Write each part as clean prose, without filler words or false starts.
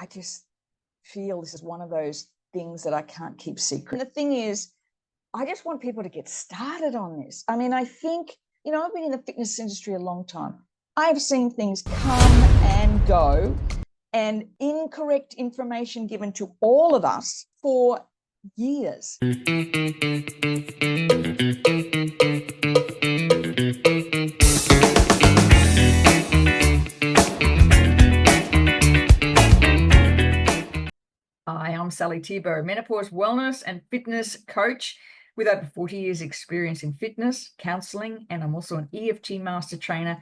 I just feel this is one of those things that I can't keep secret. And the thing is, I just want people to get started on this. I mean, I think, I've been in the fitness industry a long time. I've seen things come and go and incorrect information given to all of us for years. Hi, I'm Sally Thibault, menopause wellness and fitness coach with over 40 years experience in fitness, counselling, and I'm also an EFT master trainer.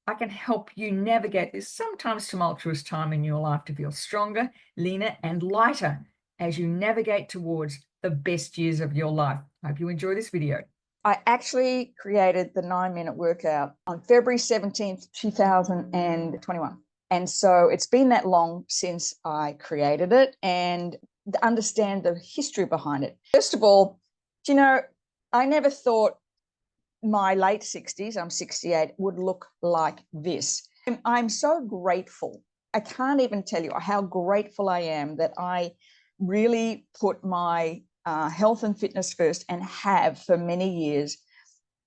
I can help you navigate this sometimes tumultuous time in your life to feel stronger, leaner, and lighter as you navigate towards the best years of your life. I hope you enjoy this video. I actually created the 9-minute workout on February 17th, 2021. And so it's been that long since I created it and understand the history behind it. First of all, I never thought my late 60s, I'm 68, would look like this. I'm so grateful. I can't even tell you how grateful I am that I really put my health and fitness first and have for many years.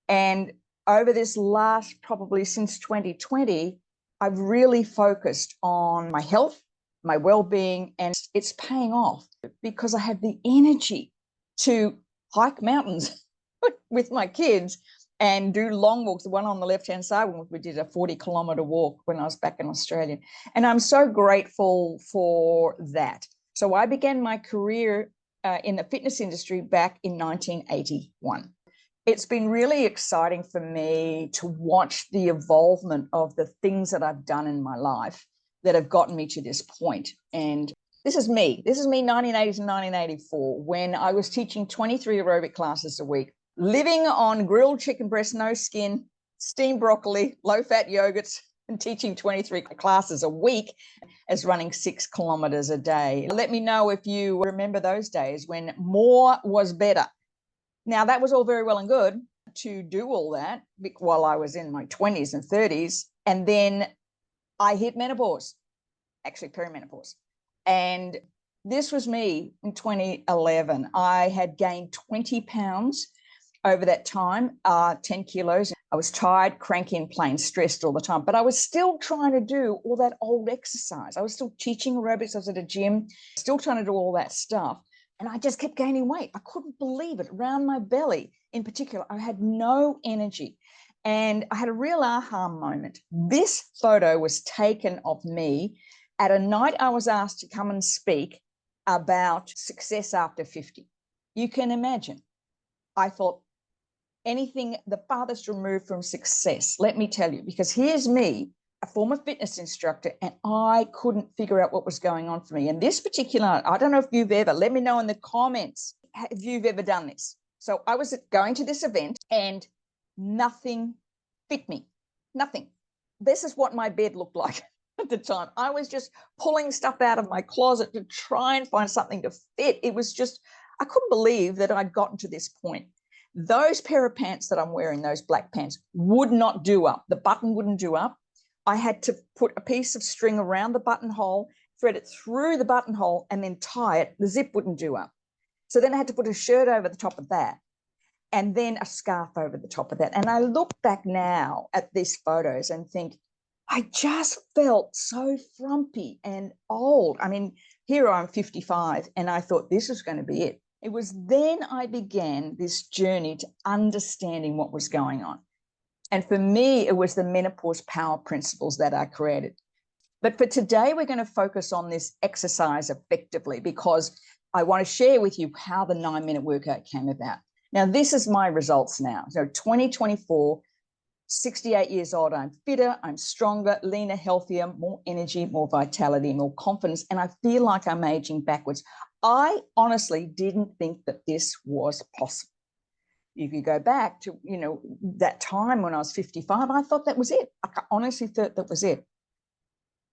And over this last, probably since 2020, I've really focused on my health, my well-being, and it's paying off because I have the energy to hike mountains with my kids and do long walks. The one on the left-hand side, we did a 40-kilometre walk when I was back in Australia. And I'm so grateful for that. So I began my career in the fitness industry back in 1981. It's been really exciting for me to watch the evolvement of the things that I've done in my life that have gotten me to this point. And this is me 1980 to 1984, when I was teaching 23 aerobic classes a week, living on grilled chicken breast, no skin, steamed broccoli, low-fat yogurts, and teaching 23 classes a week as running 6 kilometers a day. Let me know if you remember those days when more was better. Now, that was all very well and good to do all that while I was in my 20s and 30s. And then I hit menopause, actually perimenopause. And this was me in 2011. I had gained 20 pounds over that time, 10 kilos. I was tired, cranky, and plain, stressed all the time. But I was still trying to do all that old exercise. I was still teaching aerobics. I was at a gym, still trying to do all that stuff. And I just kept gaining weight. I couldn't believe it. Around my belly in particular, I had no energy. And I had a real aha moment. This photo was taken of me at a night I was asked to come and speak about success after 50. You can imagine. I thought anything the farthest removed from success, let me tell you, because here's me, a former fitness instructor, and I couldn't figure out what was going on for me. And this particular, I don't know if you've ever, let me know in the comments if you've ever done this. So I was going to this event and nothing fit me, nothing. This is what my bed looked like at the time. I was just pulling stuff out of my closet to try and find something to fit. It was just, I couldn't believe that I'd gotten to this point. Those pair of pants that I'm wearing, those black pants, would not do up. The button wouldn't do up. I had to put a piece of string around the buttonhole, thread it through the buttonhole, and then tie it. The zip wouldn't do up. So then I had to put a shirt over the top of that and then a scarf over the top of that. And I look back now at these photos and think, I just felt so frumpy and old. I mean, here I'm 55, and I thought this was going to be it. It was then I began this journey to understanding what was going on. And for me, it was the menopause power principles that I created. But for today, we're going to focus on this exercise effectively because I want to share with you how the 9-minute workout came about. Now, this is my results now. So 2024, 68 years old, I'm fitter, I'm stronger, leaner, healthier, more energy, more vitality, more confidence, and I feel like I'm aging backwards. I honestly didn't think that this was possible. If you go back to, that time when I was 55, I thought that was it. I honestly thought that was it.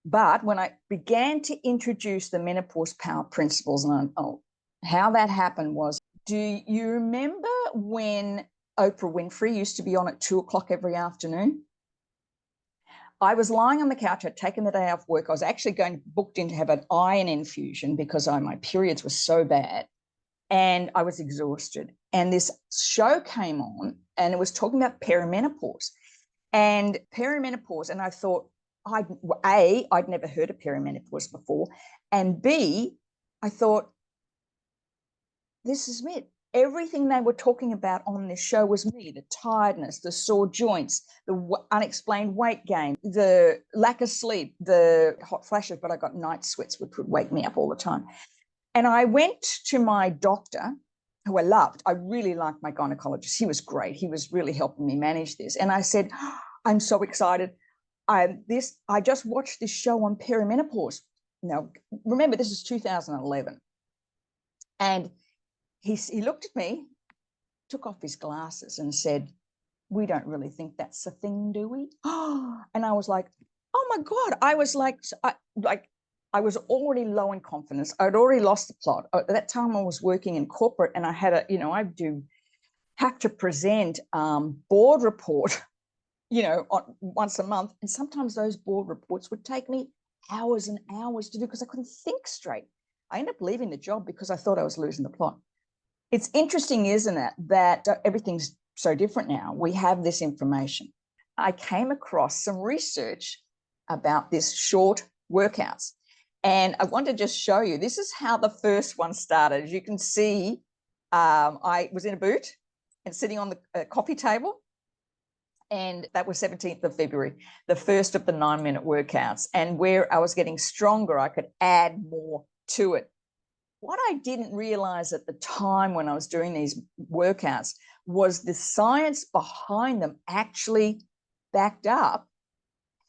But when I began to introduce the menopause power principles, and how that happened was, do you remember when Oprah Winfrey used to be on at 2:00 every afternoon? I was lying on the couch. I'd taken the day off work. I was actually booked in to have an iron infusion because my periods were so bad and I was exhausted. And this show came on and it was talking about perimenopause. And perimenopause, and I thought, I'd never heard of perimenopause before. And B, I thought, this is it. Everything they were talking about on this show was me: the tiredness, the sore joints, the unexplained weight gain, the lack of sleep, the hot flashes, but I got night sweats, which would wake me up all the time. And I went to my doctor, who I loved. I really liked my gynecologist. He was great. He was really helping me manage this. And I said, I'm so excited. I just watched this show on perimenopause. Now, remember, this is 2011. And he looked at me, took off his glasses and said, we don't really think that's a thing, do we? And I was like, oh my God. I was like, I was already low in confidence. I'd already lost the plot. At that time I was working in corporate and I had I have to present board report, once a month. And sometimes those board reports would take me hours and hours to do because I couldn't think straight. I ended up leaving the job because I thought I was losing the plot. It's interesting, isn't it, that everything's so different now. We have this information. I came across some research about this short workouts. And I want to just show you, this is how the first one started. As you can see, I was in a boot and sitting on the coffee table. And that was 17th of February, the first of the 9-minute workouts. And where I was getting stronger, I could add more to it. What I didn't realize at the time when I was doing these workouts was the science behind them actually backed up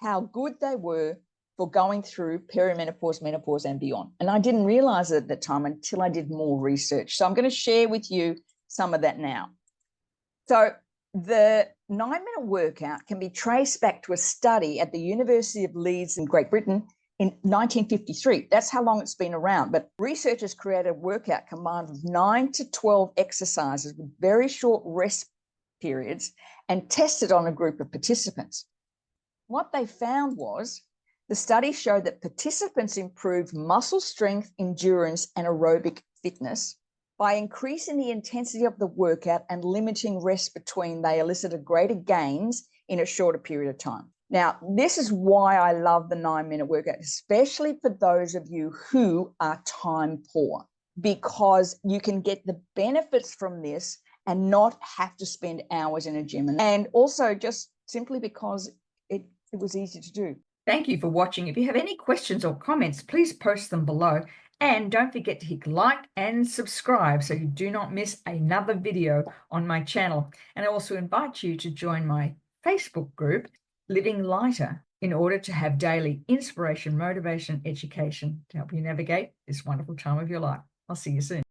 how good they were for going through perimenopause, menopause, and beyond. And I didn't realize it at the time until I did more research. So I'm going to share with you some of that now. So the 9-minute workout can be traced back to a study at the University of Leeds in Great Britain in 1953. That's how long it's been around. But researchers created a workout combined of 9 to 12 exercises with very short rest periods and tested on a group of participants. What they found was the study showed that participants improved muscle strength, endurance, and aerobic fitness. By increasing the intensity of the workout and limiting rest between, they elicited greater gains in a shorter period of time. Now, this is why I love the 9-minute workout, especially for those of you who are time poor, because you can get the benefits from this and not have to spend hours in a gym. And also just simply because it was easy to do. Thank you for watching. If you have any questions or comments, please post them below. And don't forget to hit like and subscribe so you do not miss another video on my channel. And I also invite you to join my Facebook group, Living Lighter, in order to have daily inspiration, motivation, education to help you navigate this wonderful time of your life. I'll see you soon.